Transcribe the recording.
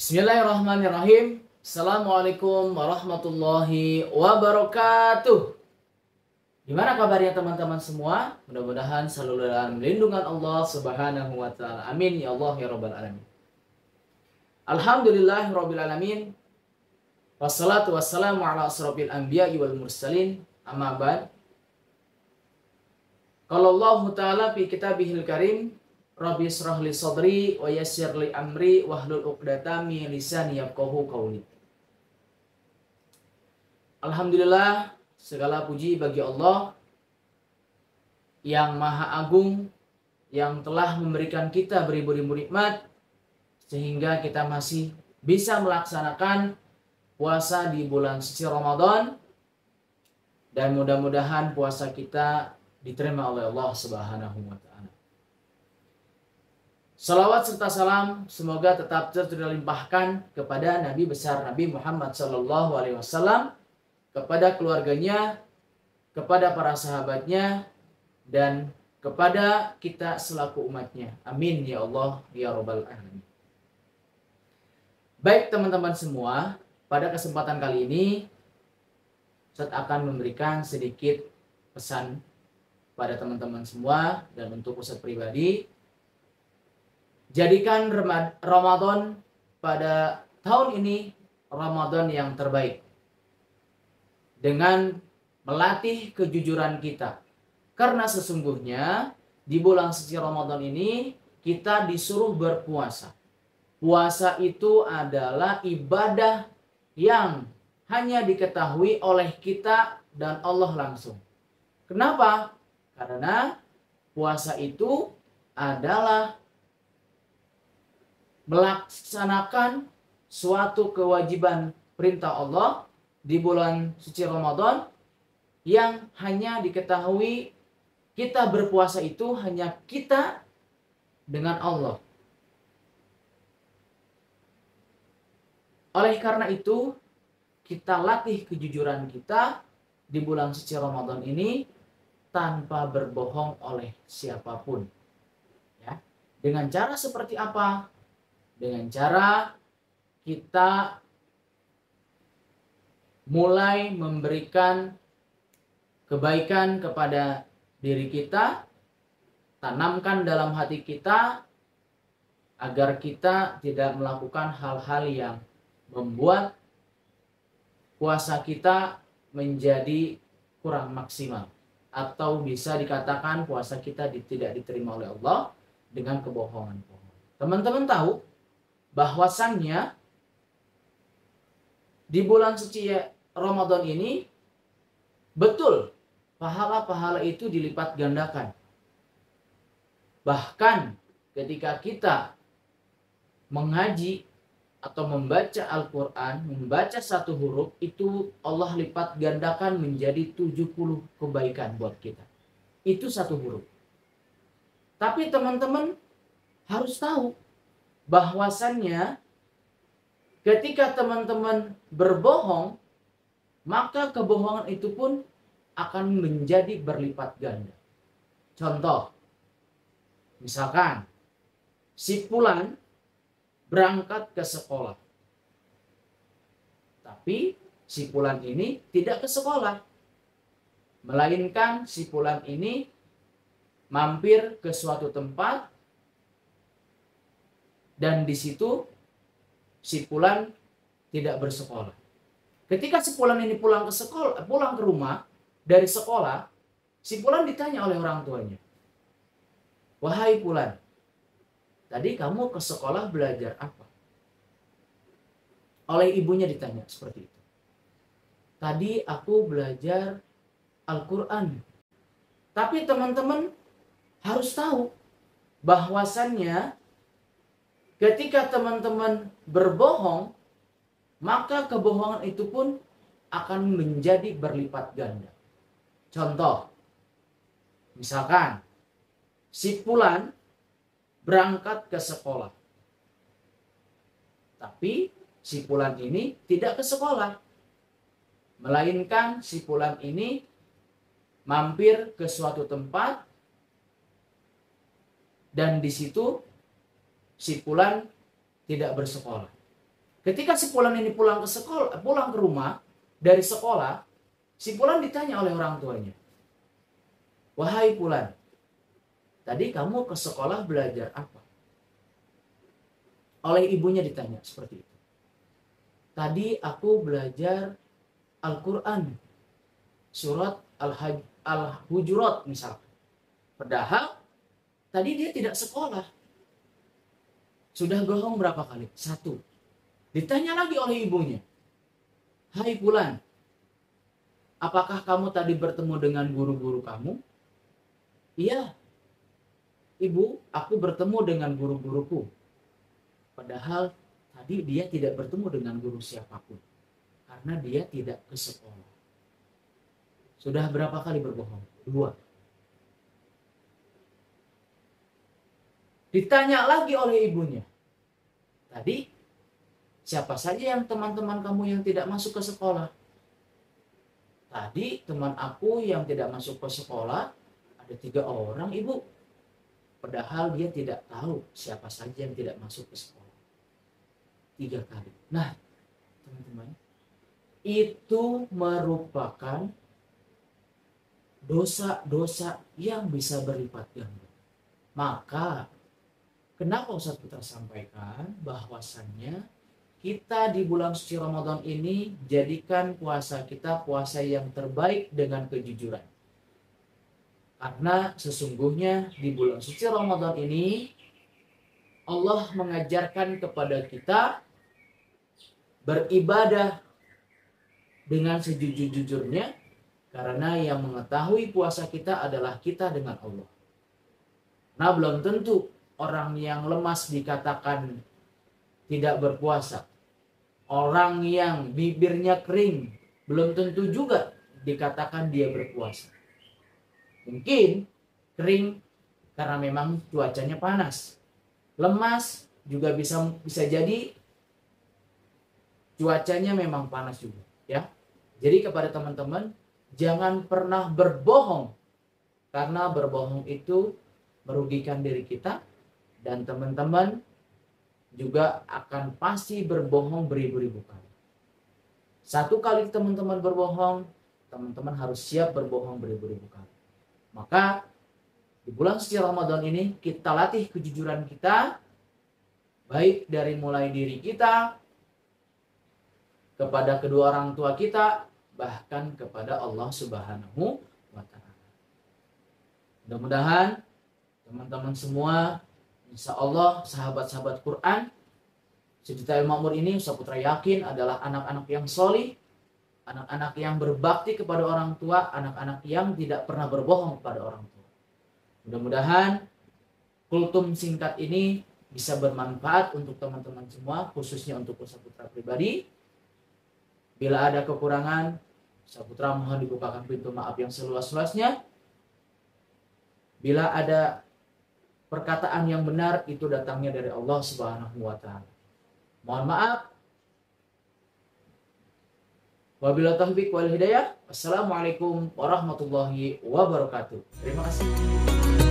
Bismillahirrahmanirrahim. Assalamualaikum warahmatullahi wabarakatuh. Gimana kabarnya teman-teman semua? Mudah-mudahan selalu dalam lindungan Allah Subhanahu wa taala. Amin ya Allah ya rabbal alamin. Alhamdulillahirabbil alamin. Wassalatu wassalamu ala asrofil anbiya'i wal mursalin. Amma ba'd. Qala Allah taala fi kitabihil karim, Rabbi israh li sadri wa yassir li amri wahlul 'uqdatam min lisani yafqahu qawli. Alhamdulillah, segala puji bagi Allah yang Maha Agung, yang telah memberikan kita beribu-ribu nikmat sehingga kita masih bisa melaksanakan puasa di bulan suci Ramadan, dan mudah-mudahan puasa kita diterima oleh Allah Subhanahu wa taala. Salawat serta salam semoga tetap terlimpahkan kepada Nabi besar Nabi Muhammad SAW, kepada keluarganya, kepada para sahabatnya, dan kepada kita selaku umatnya. Amin ya Allah ya rabbal alamin. Baik teman-teman semua, pada kesempatan kali ini Ustaz akan memberikan sedikit pesan pada teman-teman semua dan untuk Ustaz pribadi. Jadikan Ramadan pada tahun ini Ramadan yang terbaik dengan melatih kejujuran kita. Karena sesungguhnya di bulan suci Ramadan ini kita disuruh berpuasa. Puasa itu adalah ibadah yang hanya diketahui oleh kita dan Allah langsung. Kenapa? Karena puasa itu adalah melaksanakan suatu kewajiban perintah Allah di bulan suci Ramadan yang hanya diketahui kita berpuasa itu hanya kita dengan Allah. Oleh karena itu, kita latih kejujuran kita di bulan suci Ramadan ini tanpa berbohong oleh siapapun. Ya. Dengan cara seperti apa? Dengan cara kita mulai memberikan kebaikan kepada diri kita, tanamkan dalam hati kita agar kita tidak melakukan hal-hal yang membuat puasa kita menjadi kurang maksimal, atau bisa dikatakan puasa kita tidak diterima oleh Allah dengan kebohongan. Teman-teman tahu bahwasannya di bulan suci Ramadan ini betul pahala-pahala itu dilipat gandakan. Bahkan ketika kita mengaji atau membaca Al-Quran, membaca satu huruf, itu Allah lipat gandakan menjadi 70 kebaikan buat kita. Itu satu huruf. Tapi teman-teman harus tahu bahwasannya ketika teman-teman berbohong, maka kebohongan itu pun akan menjadi berlipat ganda. Contoh, misalkan si Fulan berangkat ke sekolah, tapi si Fulan ini tidak ke sekolah, melainkan si Fulan ini mampir ke suatu tempat, dan di situ si Fulan tidak bersekolah. Ketika si Fulan ini pulang ke rumah dari sekolah, si Fulan ditanya oleh orang tuanya, "Wahai Fulan, tadi kamu ke sekolah belajar apa?" Oleh ibunya ditanya seperti itu. "Tadi aku belajar Al-Quran." Tapi teman-teman harus tahu bahwasannya ketika teman-teman berbohong, maka kebohongan itu pun akan menjadi berlipat ganda. Contoh, misalkan si Fulan berangkat ke sekolah, tapi si Fulan ini tidak ke sekolah, melainkan si Fulan ini mampir ke suatu tempat, dan di situ si Fulan tidak bersekolah. Ketika si Fulan ini pulang ke sekolah, pulang ke rumah dari sekolah, si Fulan ditanya oleh orang tuanya, "Wahai Fulan, tadi kamu ke sekolah belajar apa?" Oleh ibunya ditanya seperti itu. "Tadi aku belajar Al-Quran, surat Al-Hujurat misalkan." Padahal tadi dia tidak sekolah. Sudah bohong berapa kali? 1. Ditanya lagi oleh ibunya, "Hai Fulan, apakah kamu tadi bertemu dengan guru-guru kamu?" "Iya, Ibu, aku bertemu dengan guru-guruku." Padahal tadi dia tidak bertemu dengan guru siapapun. Karena dia tidak ke sekolah. Sudah berapa kali berbohong? 2. Ditanya lagi oleh ibunya, "Tadi siapa saja yang teman-teman kamu yang tidak masuk ke sekolah?" "Tadi teman aku yang tidak masuk ke sekolah ada 3 orang, Ibu." Padahal dia tidak tahu siapa saja yang tidak masuk ke sekolah. 3 kali. Nah, teman-teman, itu merupakan dosa-dosa yang bisa berlipat ganda. Maka, kenapa Ustaz Putra sampaikan bahwasannya kita di bulan suci Ramadan ini jadikan puasa kita puasa yang terbaik dengan kejujuran. Karena sesungguhnya di bulan suci Ramadan ini Allah mengajarkan kepada kita beribadah dengan sejujur-jujurnya, karena yang mengetahui puasa kita adalah kita dengan Allah. Nah, belum tentu orang yang lemas dikatakan tidak berpuasa. Orang yang bibirnya kering belum tentu juga dikatakan dia berpuasa. Mungkin kering karena memang cuacanya panas. Lemas juga bisa jadi cuacanya memang panas juga, ya. Jadi kepada teman-teman, jangan pernah berbohong, karena berbohong itu merugikan diri kita, dan teman-teman juga akan pasti berbohong beribu-ribu kali. 1 kali teman-teman berbohong, teman-teman harus siap berbohong beribu-ribu kali. Maka di bulan suci Ramadan ini kita latih kejujuran kita, baik dari mulai diri kita, kepada kedua orang tua kita, bahkan kepada Allah Subhanahu wa Ta'ala. Mudah-mudahan teman-teman semua, insya Allah sahabat-sahabat Quran, Sejuta Makmur ini Ustaz Putra yakin adalah anak-anak yang solih, anak-anak yang berbakti kepada orang tua, anak-anak yang tidak pernah berbohong kepada orang tua. Mudah-mudahan kultum singkat ini bisa bermanfaat untuk teman-teman semua, khususnya untuk Ustaz Putra pribadi. Bila ada kekurangan, Ustaz Putra mohon dibukakan pintu maaf yang seluas-luasnya. Bila ada perkataan yang benar, itu datangnya dari Allah Subhanahu wa Ta'ala. Mohon maaf. Wabillahi taufiq wal hidayah. Wassalamualaikum warahmatullahi wabarakatuh. Terima kasih.